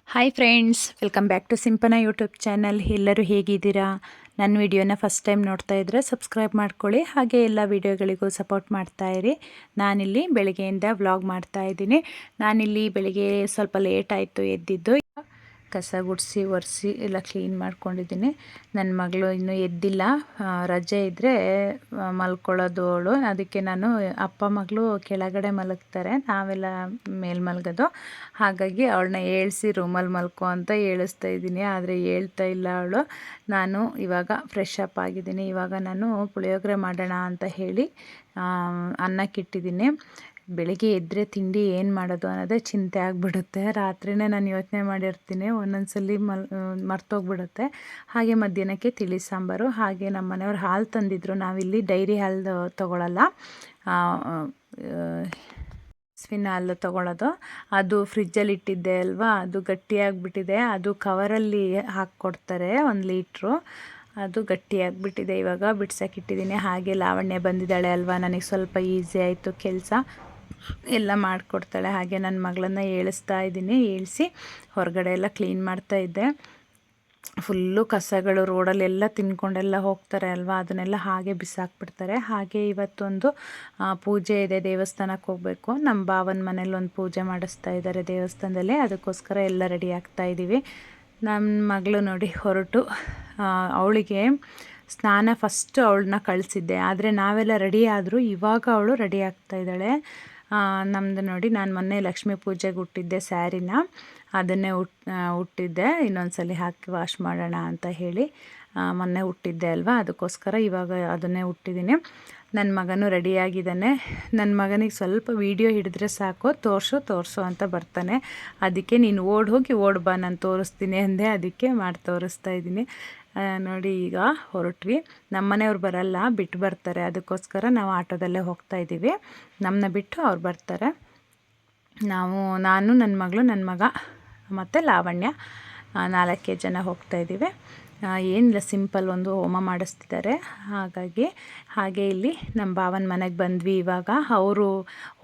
Hi friends, welcome back to Simpana YouTube channel. ಎಲ್ಲರೂ ಹೇಗಿದ್ದೀರಾ? ನನ್ನ ವಿಡಿಯೋನ ಫಸ್ಟ್ ಟೈಮ್ ನೋಡ್ತಾ ಇದ್ದರೆ ಸಬ್ಸ್ಕ್ರೈಬ್ ಮಾಡ್ಕೊಳ್ಳಿ. ಹಾಗೆ ಎಲ್ಲ ವಿಡಿಯೋಗಳಿಗೂ ಸಪೋರ್ಟ್ ಮಾಡ್ತಾಯಿರಿ. ನಾನಿಲ್ಲಿ ಬೆಳಗ್ಗೆಯಿಂದ ವ್ಲಾಗ್ ಮಾಡ್ತಾಯಿದ್ದೀನಿ. ನಾನಿಲ್ಲಿ ಬೆಳಿಗ್ಗೆ ಸ್ವಲ್ಪ ಲೇಟ್ ಆಯಿತು ಎದ್ದಿದ್ದು. ಕಸ ಗುಡಿಸಿ ಒರೆಸಿ ಎಲ್ಲ ಕ್ಲೀನ್ ಮಾಡ್ಕೊಂಡಿದ್ದೀನಿ. ನನ್ನ ಮಗಳು ಇನ್ನೂ ಎದ್ದಿಲ್ಲ. ರಜೆ ಇದ್ದರೆ ಮಲ್ಕೊಳ್ಳೋದು ಅವಳು. ಅದಕ್ಕೆ ನಾನು ಅಪ್ಪ ಮಗಳು ಕೆಳಗಡೆ ಮಲಗ್ತಾರೆ, ನಾವೆಲ್ಲ ಮೇಲೆ ಮಲಗೋದು. ಹಾಗಾಗಿ ಅವಳನ್ನ ಏಳಿಸಿ ರೂಮಲ್ಲಿ ಮಲ್ಕೊ ಅಂತ ಏಳಿಸ್ತಾ ಇದ್ದೀನಿ. ಆದರೆ ಹೇಳ್ತಾ ಇಲ್ಲ ಅವಳು. ನಾನು ಇವಾಗ ಫ್ರೆಶ್ ಅಪ್ ಆಗಿದ್ದೀನಿ. ಇವಾಗ ನಾನು ಪುಳಿಯೋಗರೆ ಮಾಡೋಣ ಅಂತ ಹೇಳಿ ಅನ್ನಕ್ಕಿಟ್ಟಿದ್ದೀನಿ. ಬೆಳಿಗ್ಗೆ ಎದ್ದರೆ ತಿಂಡಿ ಏನು ಮಾಡೋದು ಅನ್ನೋದೇ ಚಿಂತೆ ಆಗಿಬಿಡುತ್ತೆ. ರಾತ್ರಿಯೇ ನಾನು ಯೋಚನೆ ಮಾಡಿರ್ತೀನಿ, ಒಂದೊಂದು ಸಲ ಮರ್ತೋಗ್ಬಿಡುತ್ತೆ. ಹಾಗೆ ಮಧ್ಯಾಹ್ನಕ್ಕೆ ತಿಳಿ ಸಾಂಬಾರು. ಹಾಗೆ ನಮ್ಮ ಮನೆಯವ್ರು ಹಾಲು ತಂದಿದ್ರು. ನಾವಿಲ್ಲಿ ಡೈರಿ ಹಾಲು ತೊಗೊಳಲ್ಲ, ಹಸುವಿನ ಹಾಲು ತೊಗೊಳೋದು. ಅದು ಫ್ರಿಜ್ಜಲ್ಲಿ ಇಟ್ಟಿದ್ದೆ ಅಲ್ವಾ, ಅದು ಗಟ್ಟಿಯಾಗಿಬಿಟ್ಟಿದೆ. ಅದು ಕವರಲ್ಲಿ ಹಾಕ್ಕೊಡ್ತಾರೆ 1 ಲೀಟ್ರು. ಅದು ಗಟ್ಟಿಯಾಗಿಬಿಟ್ಟಿದೆ. ಇವಾಗ ಬಿಡ್ಸೋಕ್ಕಿಟ್ಟಿದ್ದೀನಿ. ಹಾಗೆ ಲಾವಣ್ಯ ಬಂದಿದ್ದಾಳೆ ಅಲ್ವಾ, ನನಗೆ ಸ್ವಲ್ಪ ಈಸಿ ಆಯಿತು ಕೆಲಸ, ಎಲ್ಲ ಮಾಡಿಕೊಡ್ತಾಳೆ. ಹಾಗೆ ನನ್ನ ಮಗಳನ್ನು ಏಳಿಸ್ತಾ ಇದ್ದೀನಿ. ಏಳಿಸಿ ಹೊರಗಡೆ ಎಲ್ಲ ಕ್ಲೀನ್ ಮಾಡ್ತಾಯಿದ್ದೆ. ಫುಲ್ಲು ಕಸಗಳು ರೋಡಲ್ಲೆಲ್ಲ ತಿನ್ಕೊಂಡೆಲ್ಲ ಹೋಗ್ತಾರೆ ಅಲ್ವಾ, ಅದನ್ನೆಲ್ಲ ಹಾಗೆ ಬಿಸಾಕ್ಬಿಡ್ತಾರೆ. ಹಾಗೆ ಇವತ್ತೊಂದು ಪೂಜೆ ಇದೆ, ದೇವಸ್ಥಾನಕ್ಕೆ ಹೋಗಬೇಕು. ನಮ್ಮ ಭಾವನ ಮನೇಲಿ ಒಂದು ಪೂಜೆ ಮಾಡಿಸ್ತಾ ಇದ್ದಾರೆ ದೇವಸ್ಥಾನದಲ್ಲಿ. ಅದಕ್ಕೋಸ್ಕರ ಎಲ್ಲ ರೆಡಿ ಆಗ್ತಾಯಿದ್ದೀವಿ. ನನ್ನ ಮಗಳು ನೋಡಿ ಹೊರಟು, ಅವಳಿಗೆ ಸ್ನಾನ ಫಸ್ಟು ಅವಳನ್ನ ಕಳಿಸಿದ್ದೆ. ಆದರೆ ನಾವೆಲ್ಲ ರೆಡಿ ಆದರೂ ಇವಾಗ ಅವಳು ರೆಡಿ ಆಗ್ತಾಯಿದ್ದಾಳೆ. ನಮ್ಮದು ನೋಡಿ, ನಾನು ಮೊನ್ನೆ ಲಕ್ಷ್ಮೀ ಪೂಜೆಗೆ ಉಟ್ಟಿದ್ದೆ ಸ್ಯಾರಿನ, ಅದನ್ನೇ ಉಟ್ಟಿದ್ದೆ. ಇನ್ನೊಂದು ಸಲ ಹಾಕಿ ವಾಶ್ ಮಾಡೋಣ ಅಂತ ಹೇಳಿ ಮೊನ್ನೆ ಉಟ್ಟಿದ್ದೆ ಅಲ್ವಾ, ಅದಕ್ಕೋಸ್ಕರ ಇವಾಗ ಅದನ್ನೇ ಉಟ್ಟಿದ್ದೀನಿ. ನನ್ನ ಮಗನೂ ರೆಡಿಯಾಗಿದ್ದಾನೆ. ನನ್ನ ಮಗನಿಗೆ ಸ್ವಲ್ಪ ವೀಡಿಯೋ ಹಿಡಿದ್ರೆ ಸಾಕು, ತೋರಿಸು ಅಂತ ಬರ್ತಾನೆ. ಅದಕ್ಕೆ ನೀನು ಹೋಗಿ ಬಾ, ನಾನು ತೋರಿಸ್ತೀನಿ ಅಂದೆ. ಅದಕ್ಕೆ ಮಾಡಿ ತೋರಿಸ್ತಾ ಇದ್ದೀನಿ. ನೋಡಿ ಈಗ ಹೊರಟ್ವಿ. ನಮ್ಮ ಮನೆಯವ್ರು ಬರಲ್ಲ, ಬಿಟ್ಟು ಬರ್ತಾರೆ. ಅದಕ್ಕೋಸ್ಕರ ನಾವು ಆಟೋದಲ್ಲೇ ಹೋಗ್ತಾ ಇದ್ದೀವಿ. ನಮ್ಮನ್ನ ಬಿಟ್ಟು ಅವ್ರು ಬರ್ತಾರೆ. ನಾನು ನನ್ನ ಮಗಳು, ನನ್ನ ಮಗ ಮತ್ತು ಲಾವಣ್ಯ 4 ಜನ ಹೋಗ್ತಾ ಇದ್ದೀವಿ. ಏನಿಲ್ಲ, ಸಿಂಪಲ್ ಒಂದು ಹೋಮ ಮಾಡಿಸ್ತಿದ್ದಾರೆ. ಹಾಗೆ ಇಲ್ಲಿ ನಮ್ಮ ಭಾವನ ಮನೆಗೆ ಬಂದ್ವಿ. ಇವಾಗ ಅವರು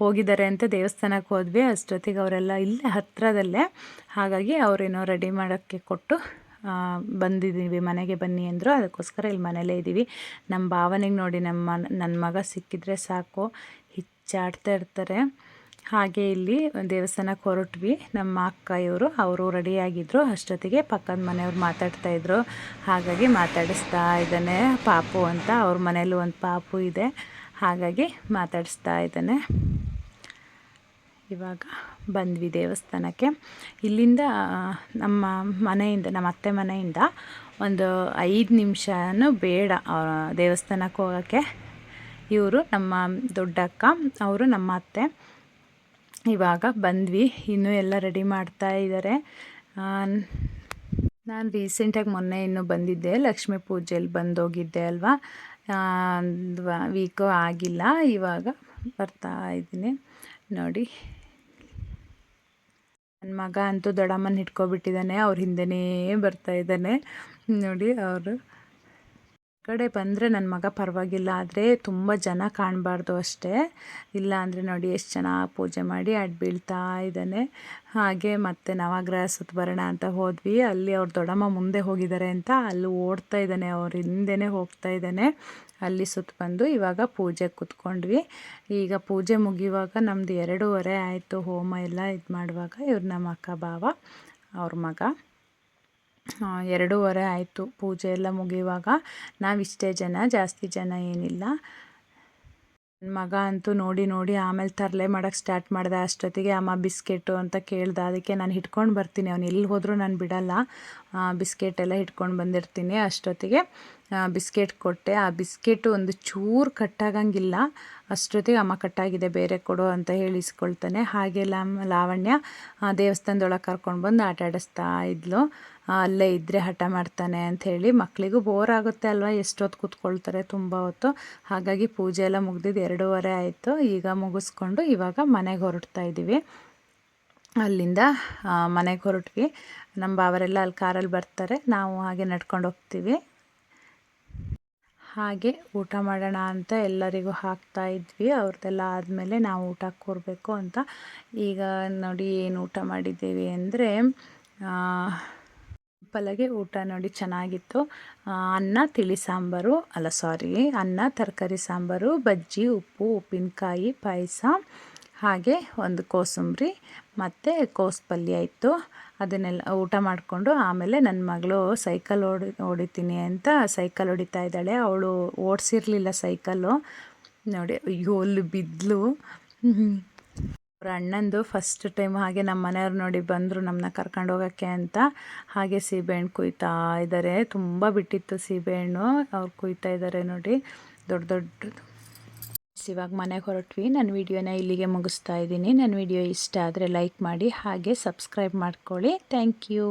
ಹೋಗಿದ್ದಾರೆ ಅಂತ ದೇವಸ್ಥಾನಕ್ಕೆ ಹೋದ್ವಿ. ಅಷ್ಟೊತ್ತಿಗೆ ಅವರೆಲ್ಲ ಇಲ್ಲೇ ಹತ್ತಿರದಲ್ಲೇ. ಹಾಗಾಗಿ ಅವರೇನೋ ರೆಡಿ ಮಾಡೋಕ್ಕೆ ಕೊಟ್ಟು ಬಂದಿದ್ದೀವಿ, ಮನೆಗೆ ಬನ್ನಿ ಅಂದರು. ಅದಕ್ಕೋಸ್ಕರ ಇಲ್ಲಿ ಮನೇಲೇ ಇದ್ದೀವಿ. ನಮ್ಮ ಭಾವನೆಗೆ ನೋಡಿ, ನನ್ನ ಮಗ ಸಿಕ್ಕಿದ್ರೆ ಸಾಕು, ಹಿಚ್ಚಾಡ್ತಾ ಇರ್ತಾರೆ. ಹಾಗೆ ಇಲ್ಲಿ ದೇವಸ್ಥಾನಕ್ಕೆ ಹೊರಟ್ವಿ. ನಮ್ಮ ಅಕ್ಕ ಅವರು ರೆಡಿಯಾಗಿದ್ದರು. ಅಷ್ಟೊತ್ತಿಗೆ ಪಕ್ಕದ ಮನೆಯವ್ರು ಮಾತಾಡ್ತಾಯಿದ್ರು. ಹಾಗಾಗಿ ಮಾತಾಡಿಸ್ತಾ ಇದ್ದಾನೆ, ಪಾಪು ಅಂತ. ಅವ್ರ ಮನೇಲೂ ಒಂದು ಪಾಪು ಇದೆ, ಹಾಗಾಗಿ ಮಾತಾಡಿಸ್ತಾ ಇದ್ದಾನೆ. ಇವಾಗ ಬಂದ್ವಿ ದೇವಸ್ಥಾನಕ್ಕೆ. ಇಲ್ಲಿಂದ ನಮ್ಮ ಅತ್ತೆ ಮನೆಯಿಂದ ಒಂದು 5 ನಿಮಿಷನೂ ಬೇಡ ದೇವಸ್ಥಾನಕ್ಕೆ ಹೋಗೋಕ್ಕೆ. ಇವರು ನಮ್ಮ ದೊಡ್ಡಕ್ಕ, ಅವರು ನಮ್ಮ ಅತ್ತೆ. ಇವಾಗ ಬಂದ್ವಿ, ಇನ್ನೂ ಎಲ್ಲ ರೆಡಿ ಮಾಡ್ತಾ ಇದ್ದಾರೆ. ನಾನು ರೀಸೆಂಟಾಗಿ ಮೊನ್ನೆ ಇನ್ನೂ ಬಂದಿದ್ದೆ, ಲಕ್ಷ್ಮೀ ಪೂಜೆಯಲ್ಲಿ ಬಂದೋಗಿದ್ದೆ ಅಲ್ವಾ, ಒಂದು ವೀಕು ಆಗಿಲ್ಲ. ಇವಾಗ ಬರ್ತಾ ಇದ್ದೀನಿ ನೋಡಿ. ನನ್ನ ಮಗ ಅಂತೂ ದೊಡ್ಡಮ್ಮನ ಹಿಡ್ಕೊಬಿಟ್ಟಿದ್ದಾನೆ, ಅವ್ರ ಹಿಂದೆನೇ ಬರ್ತಾ ಇದ್ದಾನೆ ನೋಡಿ. ಅವರು ಕಡೆ ಬಂದರೆ ನನ್ನ ಮಗ ಪರವಾಗಿಲ್ಲ, ಆದರೆ ತುಂಬ ಜನ ಕಾಣಬಾರ್ದು ಅಷ್ಟೇ. ಇಲ್ಲ ಅಂದರೆ ನೋಡಿ ಎಷ್ಟು ಚೆನ್ನಾಗಿ ಪೂಜೆ ಮಾಡಿ ಬೀಳ್ತಾ ಇದ್ದಾನೆ. ಹಾಗೆ ಮತ್ತೆ ನವಗ್ರಹ ಸುತ್ತ ಬರೋಣ ಅಂತ ಹೋದ್ವಿ. ಅಲ್ಲಿ ಅವ್ರ ದೊಡ್ಡಮ್ಮ ಮುಂದೆ ಹೋಗಿದ್ದಾರೆ ಅಂತ ಅಲ್ಲಿ ಓಡ್ತಾ ಇದ್ದಾನೆ, ಅವ್ರ ಹಿಂದೆನೇ ಹೋಗ್ತಾ ಇದ್ದಾನೆ. ಅಲ್ಲಿ ಸುತ್ತ ಬಂದು ಇವಾಗ ಪೂಜೆಗೆ ಕೂತ್ಕೊಂಡ್ವಿ. ಈಗ ಪೂಜೆ ಮುಗಿಯುವಾಗ ನಮ್ಮದು 2:30 ಆಯಿತು. ಹೋಮ ಎಲ್ಲ ಇದು ಮಾಡುವಾಗ ಇವ್ರು ನಮ್ಮ ಅಕ್ಕ ಭಾವ, ಅವ್ರ ಮಗ. 2:30 ಆಯಿತು ಪೂಜೆ ಎಲ್ಲ ಮುಗಿಯುವಾಗ. ನಾವಿಷ್ಟೇ ಜನ, ಜಾಸ್ತಿ ಜನ ಏನಿಲ್ಲ. ನನ್ನ ಮಗ ಅಂತೂ ನೋಡಿ ಆಮೇಲೆ ತರಲೆ ಮಾಡೋಕ್ಕೆ ಸ್ಟಾರ್ಟ್ ಮಾಡಿದೆ. ಅಷ್ಟೊತ್ತಿಗೆ ಅಮ್ಮ ಬಿಸ್ಕೆಟು ಅಂತ ಕೇಳ್ದೆ. ಅದಕ್ಕೆ ನಾನು ಹಿಡ್ಕೊಂಡು ಬರ್ತೀನಿ, ಅವ್ನು ಎಲ್ಲಿ ಹೋದರೂ ನಾನು ಬಿಡಲ್ಲ, ಬಿಸ್ಕೆಟೆಲ್ಲ ಹಿಡ್ಕೊಂಡು ಬಂದಿರ್ತೀನಿ. ಅಷ್ಟೊತ್ತಿಗೆ ಬಿಸ್ಕೆಟ್ ಕೊಟ್ಟೆ. ಆ ಬಿಸ್ಕೆಟು ಒಂದು ಚೂರು ಕಟ್ಟಾಗಂಗಿಲ್ಲ. ಅಷ್ಟೊತ್ತಿಗೆ ಅಮ್ಮ ಕಟ್ಟಾಗಿದೆ, ಬೇರೆ ಕೊಡು ಅಂತ ಹೇಳಿ ಇಸ್ಕೊಳ್ತಾನೆ. ಹಾಗೆ ಲಾವಣ್ಯ ದೇವಸ್ಥಾನದೊಳಗೆ ಕರ್ಕೊಂಡು ಬಂದು ಆಟ ಆಡಿಸ್ತಾ ಇದ್ಲು. ಅಲ್ಲೇ ಇದ್ದರೆ ಹಠ ಮಾಡ್ತಾನೆ ಅಂಥೇಳಿ. ಮಕ್ಕಳಿಗೂ ಬೋರ್ ಆಗುತ್ತೆ ಅಲ್ವಾ, ಎಷ್ಟೊತ್ತು ಕೂತ್ಕೊಳ್ತಾರೆ ತುಂಬ ಹೊತ್ತು. ಹಾಗಾಗಿ ಪೂಜೆ ಎಲ್ಲ ಮುಗ್ದಿದ್ದು 2:30 ಆಯಿತು. ಈಗ ಮುಗಿಸ್ಕೊಂಡು ಇವಾಗ ಮನೆಗೆ ಹೊರಡ್ತಾ ಇದ್ದೀವಿ. ಅಲ್ಲಿಂದ ಮನೆಗೆ ಹೊರಟ್ವಿ. ನಮ್ಮ ಭಾವರೆಲ್ಲ ಅಲ್ಲಿ ಕಾರಲ್ಲಿ ಬರ್ತಾರೆ, ನಾವು ಹಾಗೆ ನಡ್ಕೊಂಡು ಹೋಗ್ತೀವಿ. ಹಾಗೆ ಊಟ ಮಾಡೋಣ ಅಂತ ಎಲ್ಲರಿಗೂ ಹಾಕ್ತಾ ಇದ್ವಿ. ಅವ್ರದ್ದೆಲ್ಲ ಆದಮೇಲೆ ನಾವು ಊಟಕ್ಕೆ ಕೂರಬೇಕು ಅಂತ. ಈಗ ನೋಡಿ ಏನು ಊಟ ಮಾಡಿದ್ದೀವಿ ಅಂದರೆ ಸಿಂಪಲ್ಲಾಗಿ ಊಟ ನೋಡಿ ಚೆನ್ನಾಗಿತ್ತು. ಅನ್ನ ತಿಳಿ ಸಾಂಬಾರು ಅನ್ನ ತರಕಾರಿ ಸಾಂಬಾರು, ಬಜ್ಜಿ, ಉಪ್ಪು, ಉಪ್ಪಿನಕಾಯಿ, ಪಾಯಸ, ಹಾಗೆ ಒಂದು ಕೋಸಂಬರಿ ಮತ್ತು ಕೋಸು ಪಲ್ಯ ಇತ್ತು. ಅದನ್ನೆಲ್ಲ ಊಟ ಮಾಡಿಕೊಂಡು ಆಮೇಲೆ ನನ್ನ ಮಗಳು ಸೈಕಲ್ ಹೊಡಿತೀನಿ ಅಂತ ಸೈಕಲ್ ಹೊಡಿತಾ ಇದ್ದಾಳೆ. ಅವಳು ಓಡಿಸಿರಲಿಲ್ಲ ಸೈಕಲ್ಲು ನೋಡಿ. ಅಯ್ಯೋ ಅಲ್ಲಿ ಬಿದ್ದಲು. ಅವ್ರ ಅಣ್ಣಂದು ಫಸ್ಟ್ ಟೈಮ್ ಹಾಗೆ ನಮ್ಮ ಮನೆಯವ್ರು ನೋಡಿ ಬಂದರು ನಮ್ಮನ್ನ ಕರ್ಕೊಂಡು ಹೋಗೋಕ್ಕೆ ಅಂತ. ಹಾಗೆ ಸೀಬೆಹಣ್ಣು ಕುಯ್ತಾ ಇದ್ದಾರೆ. ತುಂಬ ಬಿಟ್ಟಿತ್ತು ಸೀಬೆಹಣ್ಣು, ಅವ್ರು ಕುಯ್ತಾ ಇದ್ದಾರೆ ನೋಡಿ ದೊಡ್ಡ ದೊಡ್ಡದು. ಇವಾಗ ಮನೆಗೆ ಹೊರಟ್ವಿ. ನನ್ನ ವಿಡಿಯೋನ ಇಲ್ಲಿಗೆ ಮುಗಿಸ್ತಾ ಇದ್ದೀನಿ. ನನ್ನ ವಿಡಿಯೋ ಇಷ್ಟ ಆದರೆ ಲೈಕ್ ಮಾಡಿ, ಹಾಗೆ ಸಬ್ಸ್ಕ್ರೈಬ್ ಮಾಡ್ಕೊಳ್ಳಿ. Thank you.